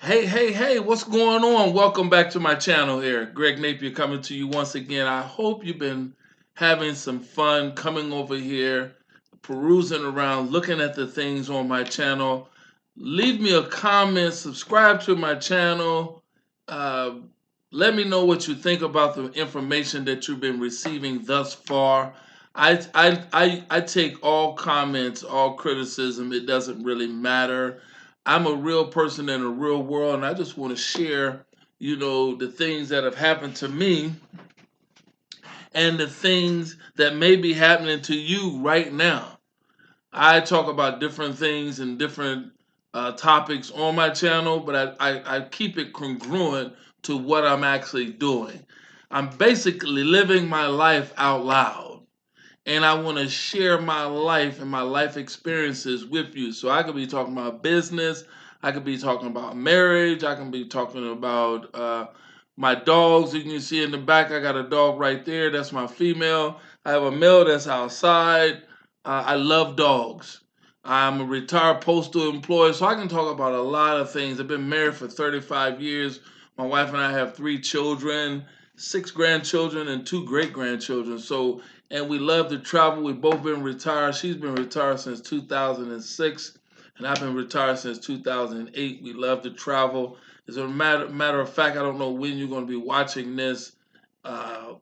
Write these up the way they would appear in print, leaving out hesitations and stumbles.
Hey, what's going on? Welcome back to my channel here. Greg Napier coming to you once again. I hope you've been having some fun coming over here, perusing around, looking at the things on my channel. Leave me a comment, subscribe to my channel. Uh, Let me know what you think about the information that you've been receiving thus far. I take all comments, all criticism. It doesn't really matter. I'm a real person in a real world, and I just want to share, the things that have happened to me and the things that may be happening to you right now. I talk about different things and different topics on my channel, but I keep it congruent to what I'm actually doing. I'm basically living my life out loud, and I want to share my life and my life experiences with you. So I could be talking about business, I could be talking about marriage, I can be talking about my dogs. You can see in the back, I got a dog right there. That's my female. I have a male that's outside. I love dogs. I'm a retired postal employee, so I can talk about a lot of things. I've been married for 35 years. My wife and I have three children, six grandchildren, and two great grandchildren. So and we love to travel. We've both been retired. She's been retired since 2006, and I've been retired since 2008. We love to travel. As a matter of fact, I don't know when you're going to be watching uh,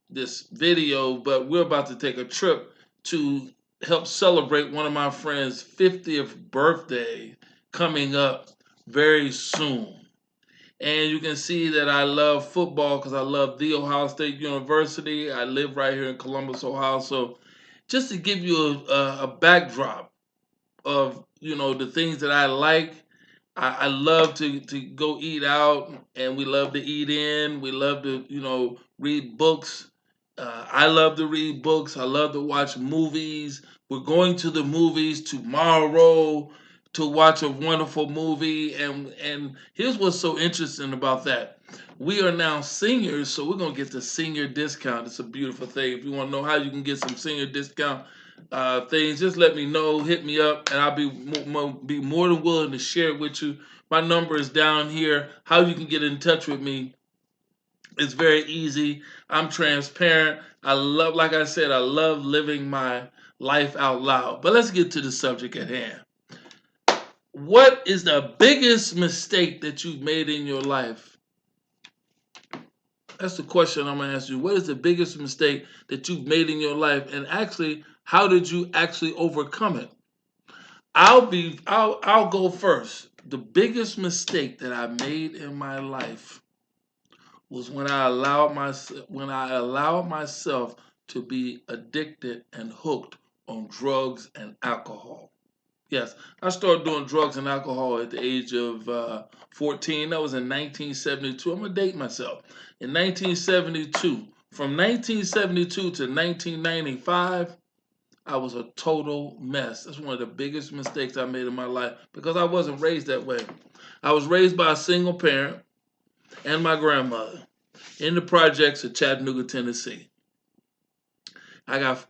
this video, but we're about to take a trip to help celebrate one of my friends' 50th birthday coming up very soon. And you can see that I love football because I love the Ohio State University. I live right here in Columbus, Ohio. So just to give you a backdrop of the things that I like, I love to go eat out, and we love to eat in. We love to read books. I love to read books. I love to watch movies. We're going to the movies tomorrow to watch a wonderful movie, and here's what's so interesting about that. We are now seniors, so we're gonna get the senior discount. It's a beautiful thing. If you want to know how you can get some senior discount things, just let me know. Hit me up, and I'll be more than willing to share it with you. My number is down here. How you can get in touch with me, it's very easy. I'm transparent. Like I said, I love living my life out loud. But let's get to the subject at hand. What is the biggest mistake that you've made in your life? That's the question I'm gonna ask you. What is the biggest mistake that you've made in your life? And actually, how did you actually overcome it? I'll go first. The biggest mistake that I made in my life was when I allowed myself to be addicted and hooked on drugs and alcohol. Yes, I started doing drugs and alcohol at the age of 14. That was in 1972. I'm gonna date myself. In 1972, from 1972 to 1995, I was a total mess. That's one of the biggest mistakes I made in my life because I wasn't raised that way. I was raised by a single parent and my grandmother in the projects of Chattanooga, Tennessee. I have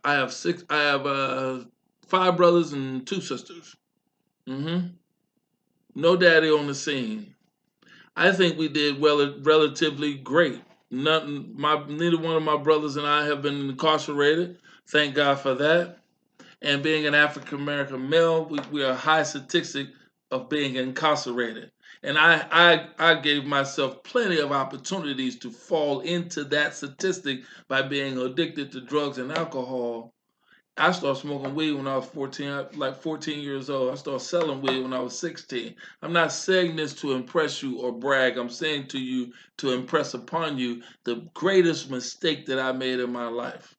five brothers and two sisters. hmm No daddy on the scene. I think we did relatively great. Neither one of my brothers and I have been incarcerated. Thank God for that. And being an African American male, we are a high statistic of being incarcerated. And I gave myself plenty of opportunities to fall into that statistic by being addicted to drugs and alcohol. I started smoking weed when I was 14, like 14 years old. I started selling weed when I was 16. I'm not saying this to impress you or brag. I'm saying to you to impress upon you the greatest mistake that I made in my life.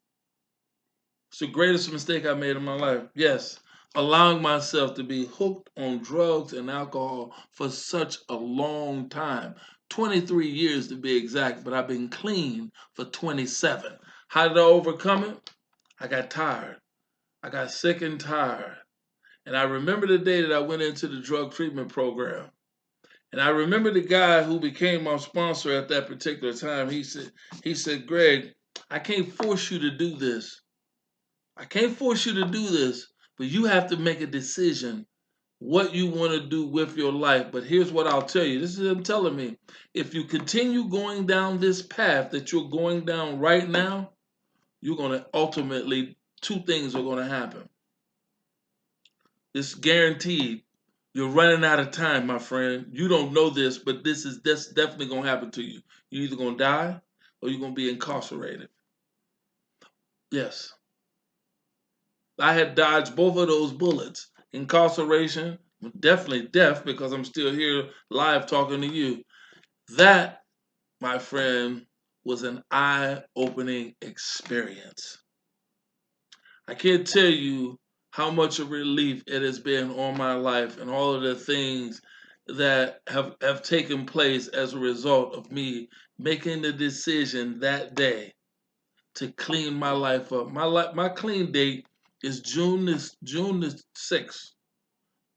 It's the greatest mistake I made in my life. Yes, allowing myself to be hooked on drugs and alcohol for such a long time. 23 years to be exact, but I've been clean for 27. How did I overcome it? I got tired. I got sick and tired. And I remember the day that I went into the drug treatment program. And I remember the guy who became my sponsor at that particular time. He said, Greg, I can't force you to do this. I can't force you to do this, but you have to make a decision. what you want to do with your life. But here's what I'll tell you. This is him telling me. If you continue going down this path that you're going down right now, you're going to ultimately, two things are going to happen. It's guaranteed. You're running out of time, my friend. You don't know this, but this definitely going to happen to you. You're either going to die or you're going to be incarcerated. Yes. I had dodged both of those bullets. Incarceration, definitely death because I'm still here live talking to you. That, my friend, was an eye-opening experience. I can't tell you how much a relief it has been on my life and all of the things that have taken place as a result of me making the decision that day to clean my life up. My clean date is June the 6th,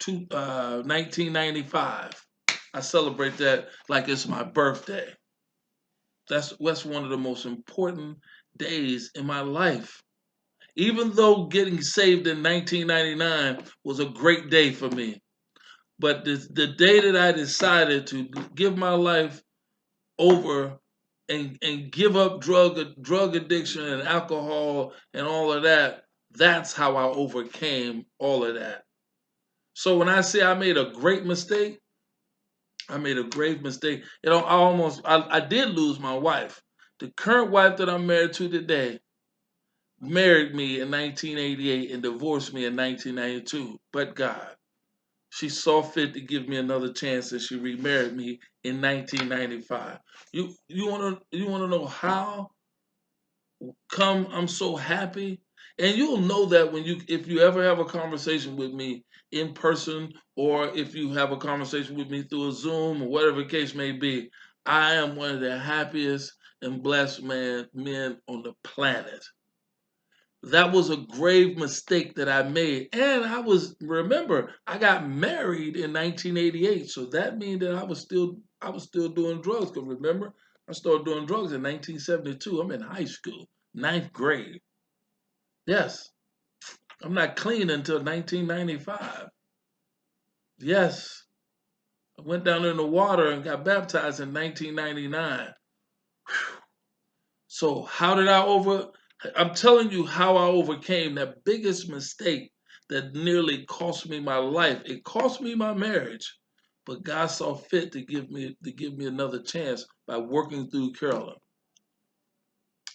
1995. I celebrate that like it's my birthday. That's one of the most important days in my life. Even though getting saved in 1999 was a great day for me, but the day that I decided to give my life over and give up drug addiction and alcohol and all of that, that's how I overcame all of that. So when I say I made a great mistake, I made a grave mistake. You know, I did lose my wife. The current wife that I'm married to today married me in 1988 and divorced me in 1992. But God, she saw fit to give me another chance and she remarried me in 1995. You want to know how come I'm so happy? And you'll know that when you if you ever have a conversation with me in person or if you have a conversation with me through a Zoom or whatever the case may be, I am one of the happiest and blessed men on the planet. That was a grave mistake that I made. And remember, I got married in 1988. So that means that I was still doing drugs. Because remember, I started doing drugs in 1972. I'm in high school, ninth grade. Yes, I'm not clean until 1995. Yes, I went down in the water and got baptized in 1999. So how did I over? I'm telling you how I overcame that biggest mistake that nearly cost me my life. It cost me my marriage, but God saw fit to give me another chance by working through Carolyn.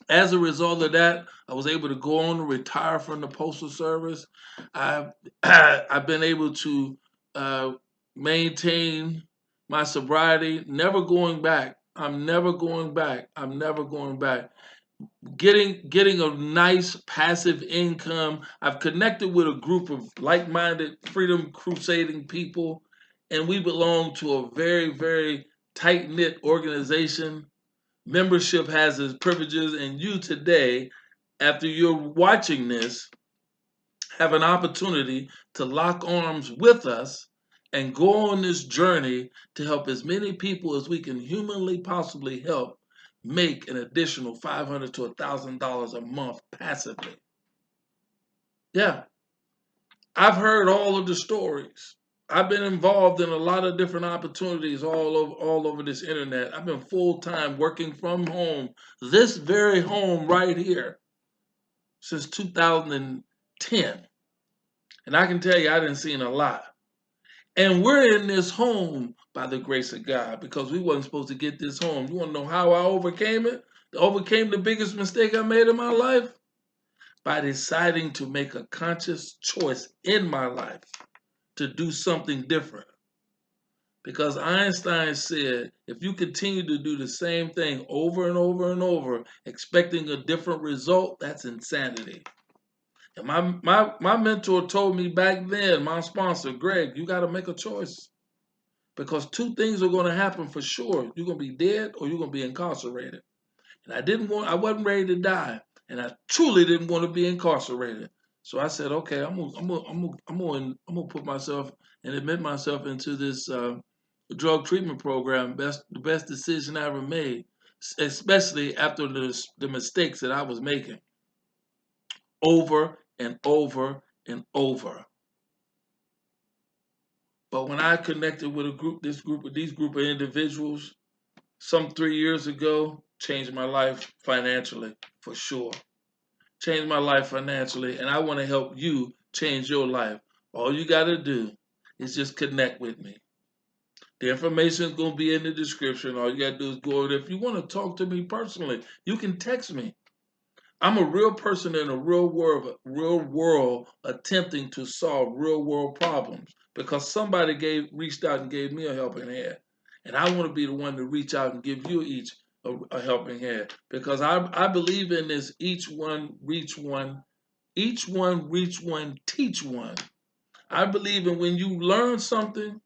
As a result of that, I was able to go on to retire from the postal service. I've I've been able to uh, maintain my sobriety, never going back. I'm never going back. I'm never going back. Getting a nice passive income. I've connected with a group of like-minded freedom crusading people, and we belong to a very, very tight-knit organization. Membership has its privileges, and you today, after you're watching this, have an opportunity to lock arms with us and go on this journey to help as many people as we can humanly possibly help make an additional $500 to $1,000 a month passively. Yeah, I've heard all of the stories. I've been involved in a lot of different opportunities all over this internet. I've been full time working from home, this very home right here, since 2010. And I can tell you, I didn't see a lot. And we're in this home by the grace of God because we wasn't supposed to get this home. You want to know how I overcame it? Overcame the biggest mistake I made in my life? By deciding to make a conscious choice in my life to do something different. Because Einstein said, if you continue to do the same thing over and over and over, expecting a different result, that's insanity. And my mentor told me back then, my sponsor, Greg, you got to make a choice. Because two things are going to happen for sure. You're going to be dead or you're going to be incarcerated. And I wasn't ready to die. And I truly didn't want to be incarcerated. So I said, okay, I'm gonna put myself and admit myself into this drug treatment program. The best decision I ever made, especially after the mistakes that I was making over and over and over. But when I connected with these group of individuals, some 3 years ago, changed my life financially, for sure. Changed my life financially, and I want to help you change your life. All you got to do is just connect with me. The information is going to be in the description. All you got to do is go over there. If you want to talk to me personally, you can text me. I'm a real person in a real world attempting to solve real world problems because somebody reached out and gave me a helping hand. And I want to be the one to reach out and give you each a helping hand because I believe in this each one, reach one, each one, reach one, teach one. I believe in when you learn something,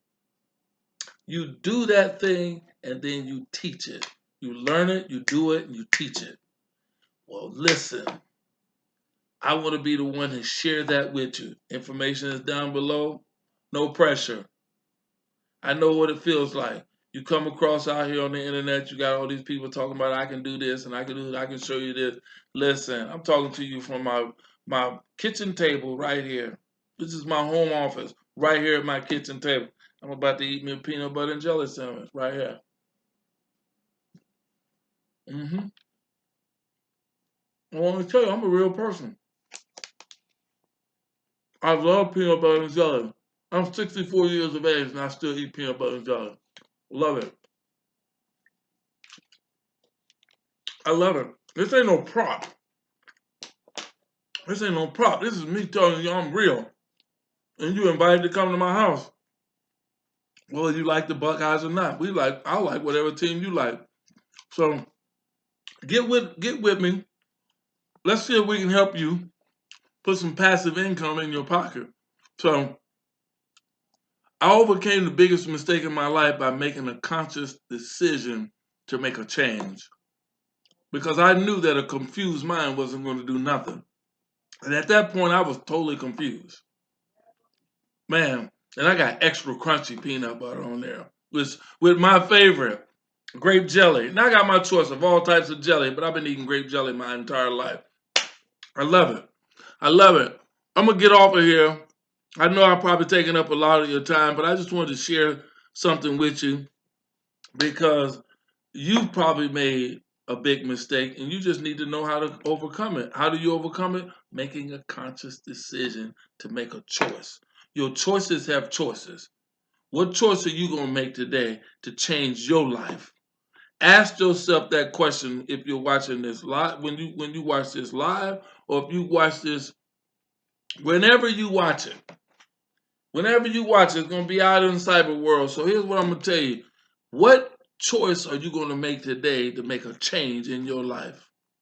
you do that thing and then you teach it. You learn it, you do it, and you teach it. Well, listen, I want to be the one to share that with you. Information is down below. No pressure. I know what it feels like. You come across out here on the internet, you got all these people talking about I can do this and I can do that, I can show you this. Listen, I'm talking to you from my kitchen table right here. This is my home office right here at my kitchen table. I'm about to eat me a peanut butter and jelly sandwich right here. I want to tell you, I'm a real person. I love peanut butter and jelly. I'm 64 years of age and I still eat peanut butter and jelly. Love it. I love it. This ain't no prop. This ain't no prop. This is me telling you I'm real. And you invited to come to my house. Well, you like the Buckeyes or not? I like whatever team you like. So get with me. Let's see if we can help you put some passive income in your pocket. So I overcame the biggest mistake in my life by making a conscious decision to make a change. Because I knew that a confused mind wasn't going to do nothing. And at that point, I was totally confused. Man, and I got extra crunchy peanut butter on there. With my favorite, grape jelly. Now I got my choice of all types of jelly, but I've been eating grape jelly my entire life. I love it. I love it. I'm going to get off of here. I know I've probably taken up a lot of your time, but I just wanted to share something with you because you've probably made a big mistake and you just need to know how to overcome it. How do you overcome it? Making a conscious decision to make a choice. Your choices have choices. What choice are you going to make today to change your life? Ask yourself that question if you're watching this live, when you watch this live, or if you watch this whenever you watch it. Whenever you watch it, it's going to be out in the cyber world. So here's what I'm going to tell you. What choice are you going to make today to make a change in your life?